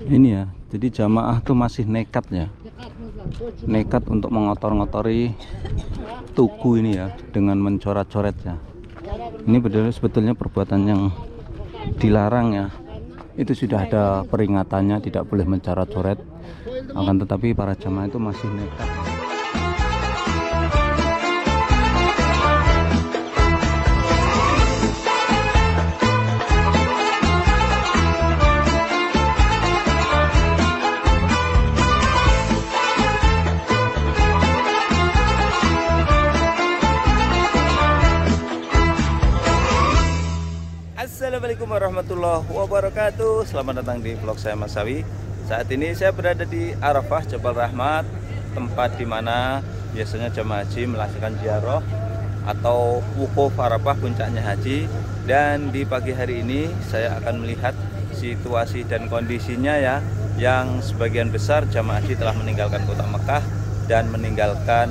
Ini ya, jadi jamaah tuh masih nekat ya, nekat untuk mengotor-ngotori tugu ini ya, dengan mencoret-coretnya. Ini sebetulnya perbuatan yang dilarang ya. Itu sudah ada peringatannya, tidak boleh mencoret-coret. Akan tetapi para jamaah itu masih nekat. Assalamualaikum warahmatullahi wabarakatuh. Selamat datang di vlog saya Mas Sawi. Saat ini saya berada di Arafah Jabal Rahmat, tempat di mana biasanya jemaah haji melaksanakan ziarah atau wukuf Arafah, puncaknya haji. Dan di pagi hari ini saya akan melihat situasi dan kondisinya ya, yang sebagian besar jemaah haji telah meninggalkan kota Mekah dan meninggalkan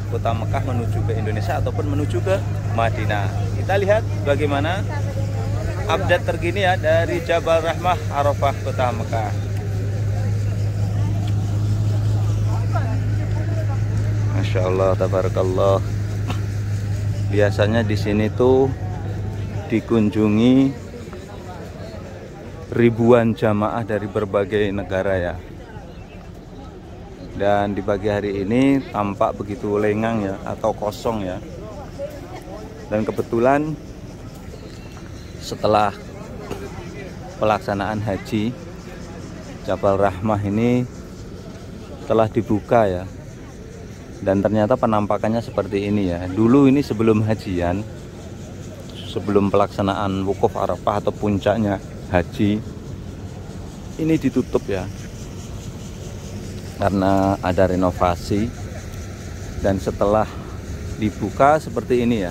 kota Mekah menuju ke Indonesia ataupun menuju ke Madinah. Kita lihat bagaimana update terkini ya dari Jabal Rahmah Arafah kota Mekah. Masya Allah, tabarakallah. Biasanya di sini tuh dikunjungi ribuan jamaah dari berbagai negara ya. Dan di pagi hari ini tampak begitu lengang ya, atau kosong ya. Dan kebetulan setelah pelaksanaan haji, Jabal Rahmah ini telah dibuka ya. Dan ternyata penampakannya seperti ini ya. Dulu ini sebelum hajian, sebelum pelaksanaan wukuf Arafah atau puncaknya haji, ini ditutup ya, karena ada renovasi. Dan setelah dibuka seperti ini ya,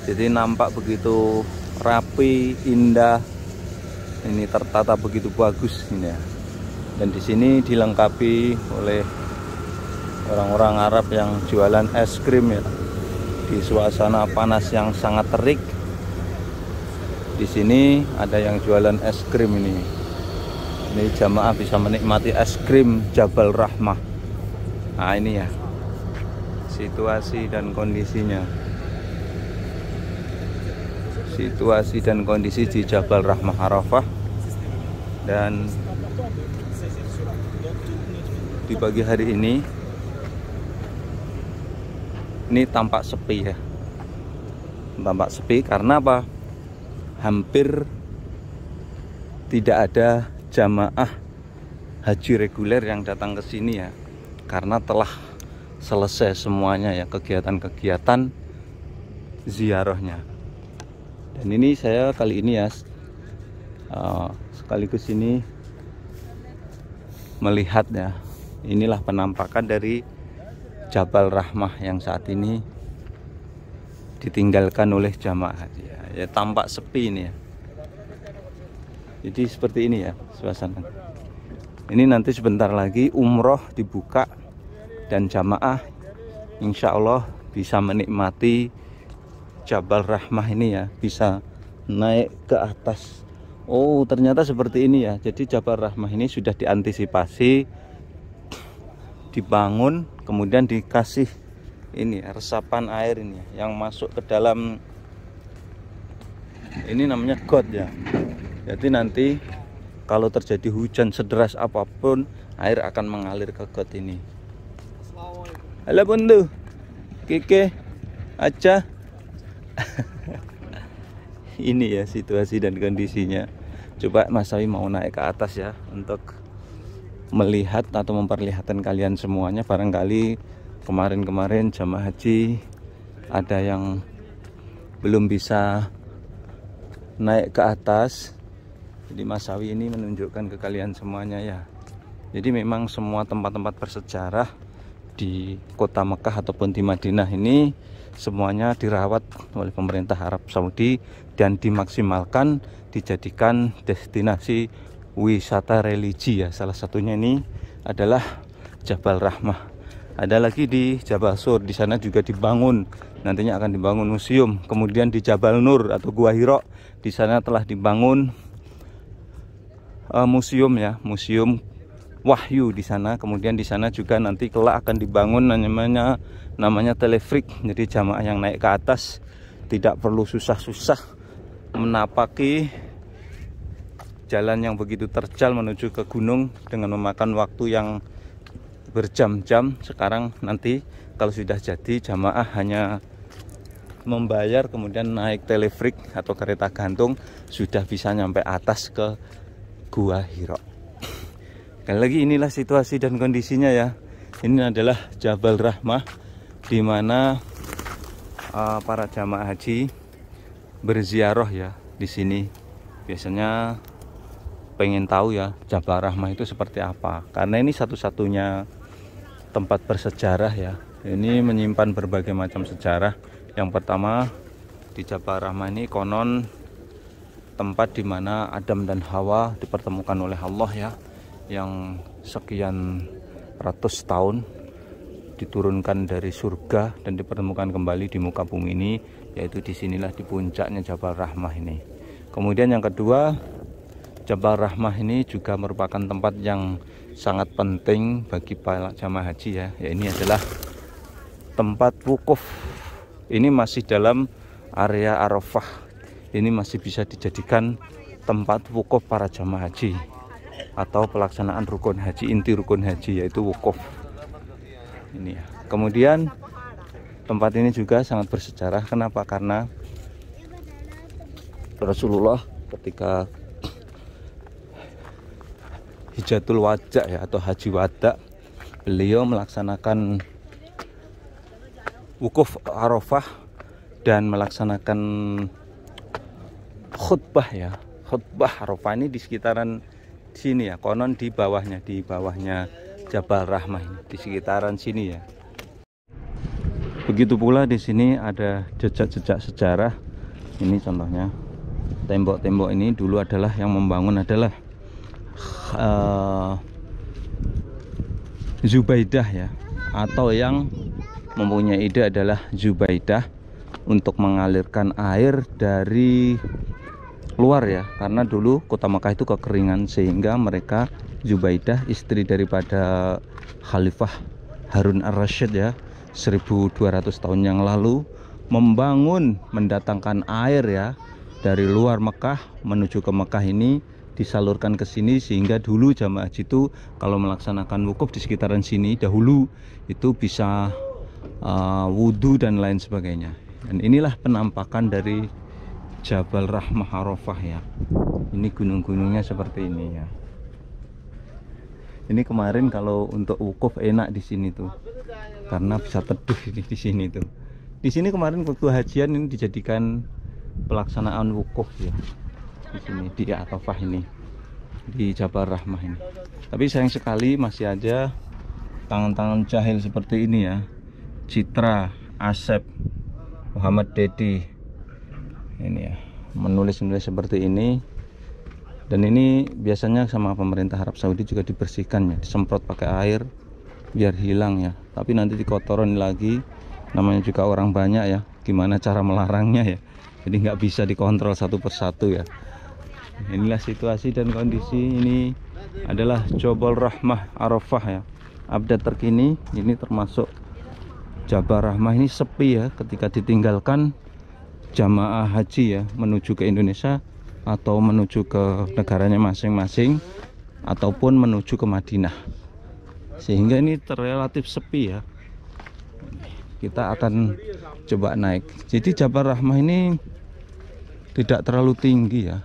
jadi nampak begitu rapi, indah. Ini tertata begitu bagus ini ya. Dan di sini dilengkapi oleh orang-orang Arab yang jualan es krim ya. Di suasana panas yang sangat terik, di sini ada yang jualan es krim ini. Ini jamaah bisa menikmati es krim Jabal Rahmah. Nah ini ya situasi dan kondisinya. Situasi dan kondisi di Jabal Rahmah Arafah. Dan di pagi hari ini tampak sepi ya. Tampak sepi karena apa? Hampir tidak ada jamaah haji reguler yang datang ke sini ya, karena telah selesai semuanya ya kegiatan-kegiatan ziarahnya. Dan ini saya kali ini ya sekaligus ini melihat ya, inilah penampakan dari Jabal Rahmah yang saat ini ditinggalkan oleh jamaah ya, tampak sepi ini ya. Jadi seperti ini ya suasana. Ini nanti sebentar lagi umroh dibuka dan jamaah insya Allah bisa menikmati Jabal Rahmah ini ya, bisa naik ke atas. Oh ternyata seperti ini ya. Jadi Jabal Rahmah ini sudah diantisipasi, dibangun, kemudian dikasih ini resapan air ini ya, yang masuk ke dalam, ini namanya got ya. Jadi nanti kalau terjadi hujan sederas apapun, air akan mengalir ke got ini. Halo bundu, Kike, Aca. Ini ya situasi dan kondisinya. Coba Mas Sawi mau naik ke atas ya, untuk melihat atau memperlihatkan kalian semuanya. Barangkali kemarin-kemarin jamaah haji ada yang belum bisa naik ke atas. Jadi Mas Sawi ini menunjukkan ke kalian semuanya ya. Jadi memang semua tempat-tempat bersejarah di kota Mekah ataupun di Madinah ini semuanya dirawat oleh pemerintah Arab Saudi dan dimaksimalkan, dijadikan destinasi wisata religi ya. Salah satunya ini adalah Jabal Rahmah. Ada lagi di Jabal Sur, di sana juga dibangun, nantinya akan dibangun museum. Kemudian di Jabal Nur atau Gua Hiro, di sana telah dibangun museum ya, museum wahyu di sana. Kemudian di sana juga nanti kelak akan dibangun namanya telefrik. Jadi jamaah yang naik ke atas tidak perlu susah-susah menapaki jalan yang begitu terjal menuju ke gunung dengan memakan waktu yang berjam-jam. Sekarang nanti kalau sudah jadi, jamaah hanya membayar kemudian naik telefrik atau kereta gantung sudah bisa nyampe atas ke Gua Hira. Sekali lagi, inilah situasi dan kondisinya ya. Ini adalah Jabal Rahmah, di mana para jamaah haji berziarah ya di sini. Biasanya pengen tahu ya Jabal Rahmah itu seperti apa, karena ini satu-satunya tempat bersejarah ya. Ini menyimpan berbagai macam sejarah. Yang pertama, di Jabal Rahmah ini konon tempat di mana Adam dan Hawa dipertemukan oleh Allah ya, yang sekian ratus tahun diturunkan dari surga dan dipertemukan kembali di muka bumi ini, yaitu disinilah di puncaknya Jabal Rahmah ini. Kemudian yang kedua, Jabal Rahmah ini juga merupakan tempat yang sangat penting bagi para jamaah haji ya. Ini adalah tempat wukuf. Ini masih dalam area Arafah. Ini masih bisa dijadikan tempat wukuf para jamaah haji atau pelaksanaan rukun haji, inti rukun haji yaitu wukuf. Ini ya. Kemudian tempat ini juga sangat bersejarah. Kenapa? Karena Rasulullah ketika Hijatul Wada ya, atau haji wada, beliau melaksanakan wukuf Arafah dan melaksanakan khutbah ya. Khutbah Arafah ini di sekitaran sini ya, konon di bawahnya Jabal Rahmah ini, di sekitaran sini ya. Begitu pula di sini ada jejak-jejak sejarah. Ini contohnya, tembok-tembok ini dulu adalah yang membangun adalah Zubaidah ya, atau yang mempunyai ide adalah Zubaidah untuk mengalirkan air dari luar ya, karena dulu kota Makkah itu kekeringan, sehingga mereka, Zubaidah istri daripada Khalifah Harun ar-Rasyid ya, 1200 tahun yang lalu, mendatangkan air ya dari luar Mekah menuju ke Mekah ini, disalurkan ke sini, sehingga dulu jamaah haji itu kalau melaksanakan wukuf di sekitaran sini dahulu itu bisa wudhu dan lain sebagainya. Dan inilah penampakan dari Jabal Rahmah Arafah ya. Ini gunung-gunungnya seperti ini ya. Ini kemarin kalau untuk wukuf enak di sini tuh, karena bisa teduh di sini tuh. Di sini kemarin waktu hajian ini dijadikan pelaksanaan wukuf ya. Di sini di Arafah ini, di Jabal Rahmah ini. Tapi sayang sekali masih ada tangan-tangan jahil seperti ini ya. Citra, Asep, Muhammad Dedi ini ya, menulis-nulis seperti ini. Dan ini biasanya sama pemerintah Arab Saudi juga dibersihkan ya, disemprot pakai air biar hilang ya. Tapi nanti dikotorin lagi, namanya juga orang banyak ya, gimana cara melarangnya ya. Jadi nggak bisa dikontrol satu persatu ya. Inilah situasi dan kondisi. Ini adalah Jabal Rahmah Arafah ya, update terkini. Ini termasuk Jabal Rahmah ini sepi ya ketika ditinggalkan jamaah haji ya, menuju ke Indonesia atau menuju ke negaranya masing-masing, ataupun menuju ke Madinah, sehingga ini relatif sepi ya. Kita akan coba naik. Jadi Jabal Rahmah ini tidak terlalu tinggi ya,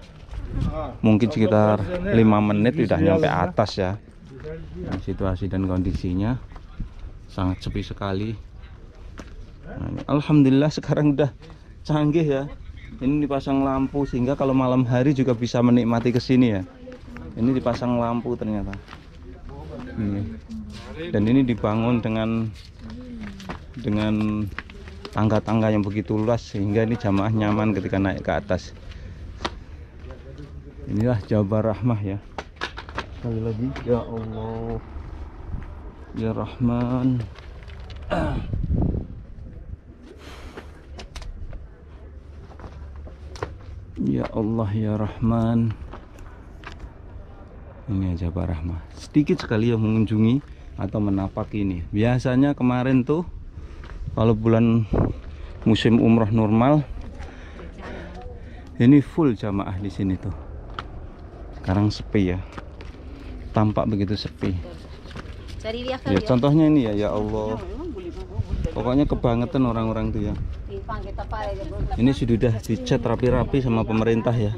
mungkin sekitar 5 menit sudah nyampe atas ya. Nah, situasi dan kondisinya sangat sepi sekali. Nah, alhamdulillah sekarang udah canggih ya. Ini dipasang lampu sehingga kalau malam hari juga bisa menikmati kesini ya. Ini dipasang lampu ternyata. Ini. Dan ini dibangun dengan tangga-tangga yang begitu luas, sehingga ini jamaah nyaman ketika naik ke atas. Inilah Jabal Rahmah ya. Sekali lagi, ya Allah, ya Rahman. Ya Allah ya Rahman. Ini aja Pak Rahmah. Sedikit sekali yang mengunjungi atau menapak ini. Biasanya kemarin tuh kalau bulan musim umroh normal ini full jamaah di sini tuh. Sekarang sepi ya. Tampak begitu sepi. Ya, contohnya ini ya, ya Allah. Pokoknya kebangetan orang-orang tuh ya. Ini sudah dicat rapi-rapi sama pemerintah ya.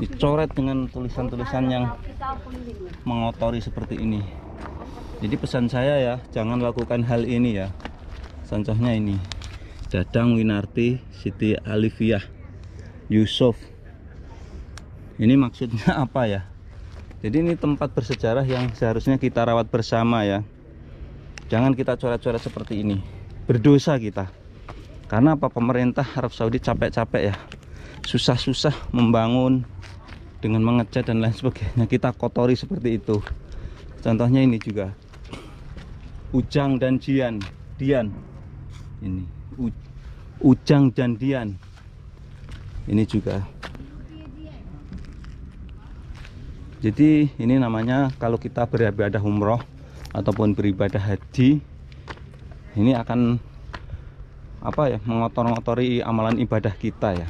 Dicoret dengan tulisan-tulisan yang mengotori seperti ini. Jadi pesan saya ya, jangan lakukan hal ini ya. Contohnya ini, Dadang Winarti Siti Alifiyah Yusuf. Ini maksudnya apa ya? Jadi ini tempat bersejarah yang seharusnya kita rawat bersama ya. Jangan kita coret-coret seperti ini. Berdosa kita. Karena apa? Pemerintah Arab Saudi capek-capek ya, susah-susah membangun dengan mengecat dan lain sebagainya, kita kotori seperti itu. Contohnya ini juga Ujang dan Dian. Ini Ujang dan Dian. Ini juga. Jadi ini namanya kalau kita beribadah umroh ataupun beribadah haji, ini akan apa ya, mengotori amalan ibadah kita ya.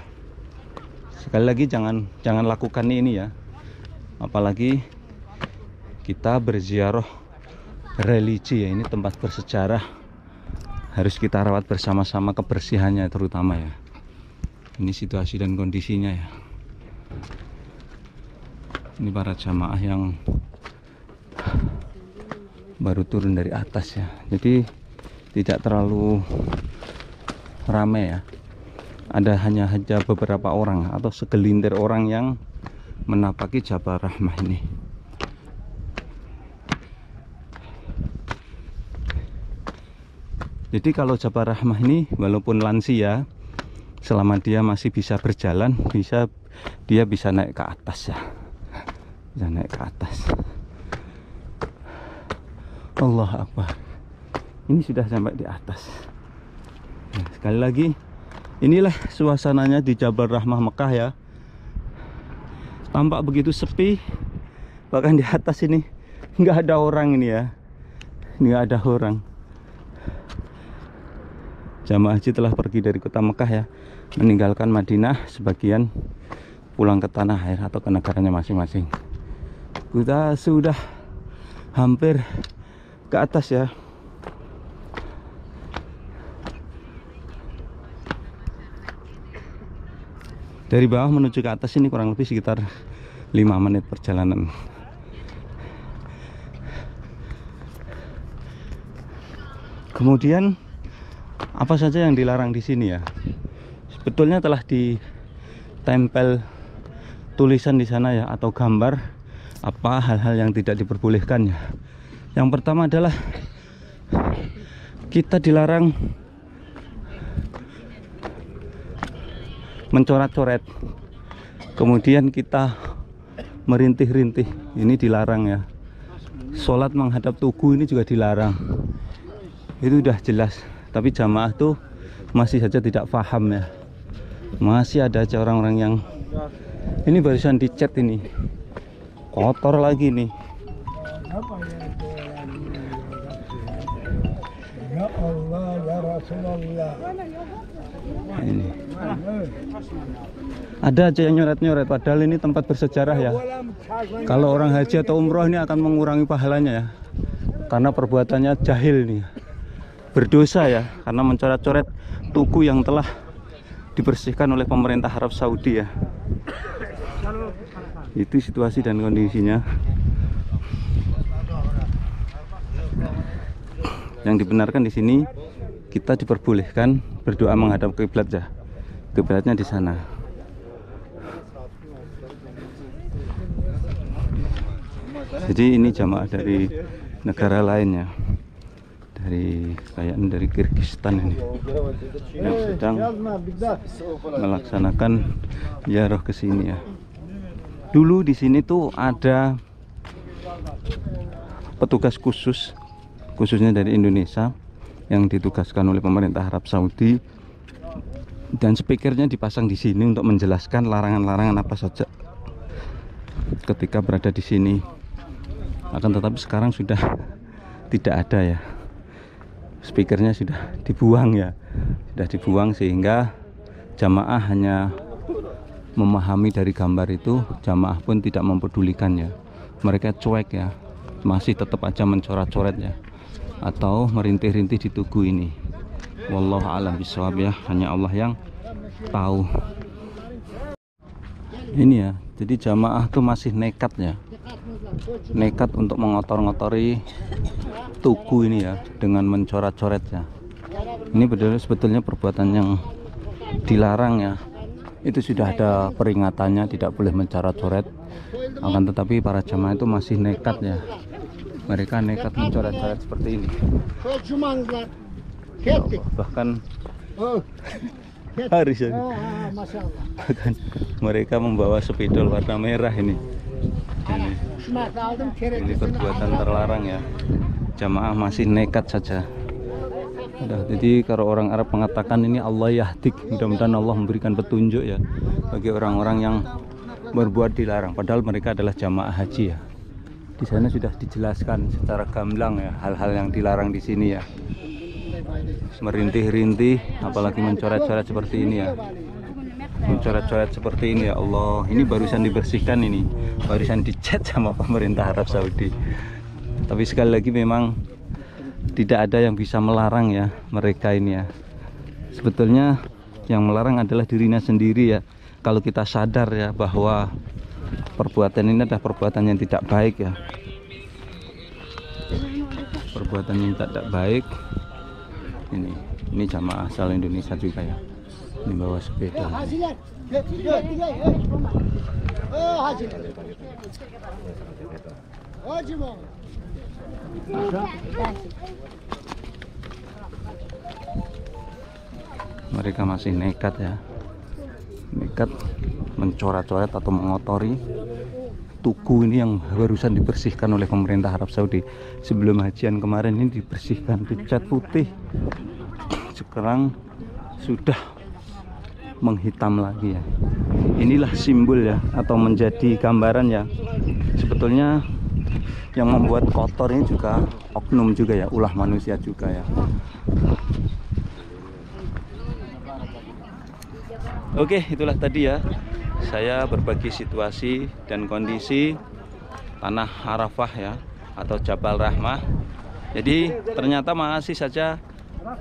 Sekali lagi jangan lakukan ini ya. Apalagi kita berziarah religi ya, ini tempat bersejarah. Harus kita rawat bersama-sama kebersihannya terutama ya. Ini situasi dan kondisinya ya. Ini para jamaah yang baru turun dari atas ya. Jadi tidak terlalu ramai ya. Ada hanya beberapa orang atau segelintir orang yang menapaki Jabal Rahmah ini. Jadi kalau Jabal Rahmah ini walaupun lansia, selama dia masih bisa berjalan, dia bisa naik ke atas ya. Bisa naik ke atas. Allah Akbar. Ini sudah sampai di atas. Nah, sekali lagi, inilah suasananya di Jabal Rahmah Mekah ya. Tampak begitu sepi. Bahkan di atas ini nggak ada orang ini ya. Nggak ada orang. Jamaah haji telah pergi dari kota Mekah ya, meninggalkan Madinah, sebagian pulang ke tanah air atau ke negaranya masing-masing. Kita sudah hampir ke atas ya. Dari bawah menuju ke atas ini kurang lebih sekitar 5 menit perjalanan. Kemudian apa saja yang dilarang di sini ya? Sebetulnya telah ditempel tulisan di sana ya, atau gambar apa hal-hal yang tidak diperbolehkan ya. Yang pertama adalah kita dilarang mencoret-coret, kemudian kita merintih-rintih, ini dilarang ya. Sholat menghadap tugu ini juga dilarang. Itu udah jelas, tapi jamaah tuh masih saja tidak paham ya. Masih ada aja orang-orang yang ini barusan dicat ini, kotor lagi nih. Ya Allah ya Rasulullah. Ini ada aja yang nyoret-nyoret, padahal ini tempat bersejarah ya. Kalau orang haji atau umroh ini akan mengurangi pahalanya ya, karena perbuatannya jahil nih, berdosa ya, karena mencoret-coret tugu yang telah dibersihkan oleh pemerintah Arab Saudi ya. Itu situasi dan kondisinya. Yang dibenarkan di sini, kita diperbolehkan berdoa menghadap kiblat ya. Kiblatnya di sana. Jadi ini jamaah dari negara lain ya. Kayaknya dari Kyrgyzstan ini yang sedang melaksanakan ziarah ke sini ya. Dulu di sini tuh ada petugas khususnya dari Indonesia yang ditugaskan oleh pemerintah Arab Saudi, dan speakernya dipasang di sini untuk menjelaskan larangan-larangan apa saja ketika berada di sini. Akan tetapi sekarang sudah tidak ada ya, speakernya sudah dibuang ya, sudah dibuang, sehingga jamaah hanya memahami dari gambar itu. Jamaah pun tidak mempedulikan ya, mereka cuek ya, masih tetap aja mencoret-coret ya, atau merintih-rintih di tugu ini. Wallahu a'lam bishawab ya, hanya Allah yang tahu. Ini ya, jadi jamaah tuh masih nekat ya, nekat untuk mengotor-ngotori tugu ini ya, dengan mencoret-coret ya. Ini sebetulnya perbuatan yang dilarang ya. Itu sudah ada peringatannya, tidak boleh mencoret-coret. Akan tetapi para jamaah itu masih nekat ya, mereka nekat mencoret-coret seperti ini. Ya Allah, bahkan harus ya, bahkan mereka membawa spidol warna merah ini perbuatan terlarang ya. Jamaah masih nekat saja. Jadi kalau orang Arab mengatakan ini Allah yahdik, mudah-mudahan Allah memberikan petunjuk ya bagi orang-orang yang berbuat dilarang, padahal mereka adalah jamaah haji ya. Di sana sudah dijelaskan secara gamblang ya hal-hal yang dilarang di sini ya. Merintih-rintih, apalagi mencoret-coret seperti ini ya. Mencoret-coret seperti ini ya Allah. Ini barusan dibersihkan, ini barusan dicat sama pemerintah Arab Saudi. Tapi sekali lagi memang tidak ada yang bisa melarang ya mereka ini ya. Sebetulnya yang melarang adalah dirinya sendiri ya. Kalau kita sadar ya bahwa perbuatan ini adalah perbuatan yang tidak baik ya, perbuatan yang tidak baik. Ini jamaah asal Indonesia juga ya, ini bawa sepeda. Mereka masih nekat ya, nekat mencoret-coret atau mengotori tugu ini yang barusan dibersihkan oleh pemerintah Arab Saudi. Sebelum hajian kemarin ini dibersihkan, dicat putih, sekarang sudah menghitam lagi ya. Inilah simbol ya, atau menjadi gambaran ya, sebetulnya yang membuat kotor ini juga oknum juga ya, ulah manusia juga ya. Oke, itulah tadi ya, saya berbagi situasi dan kondisi tanah Arafah ya, atau Jabal Rahmah. Jadi ternyata masih saja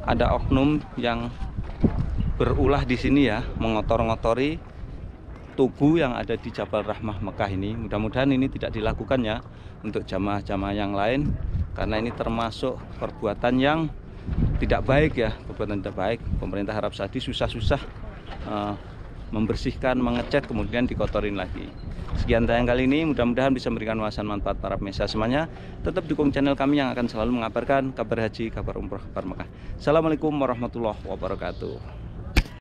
ada oknum yang berulah di sini ya, mengotor-ngotori tugu yang ada di Jabal Rahmah Mekah ini. Mudah-mudahan ini tidak dilakukan ya untuk jamaah-jamaah yang lain, karena ini termasuk perbuatan yang tidak baik ya, perbuatan tidak baik. Pemerintah Arab Saudi susah-susah membersihkan, mengecat, kemudian dikotorin lagi. Sekian tayang kali ini, mudah-mudahan bisa memberikan wawasan manfaat para pemirsa semuanya. Tetap dukung channel kami yang akan selalu mengabarkan kabar haji, kabar umroh, kabar Mekah. Assalamualaikum warahmatullahi wabarakatuh.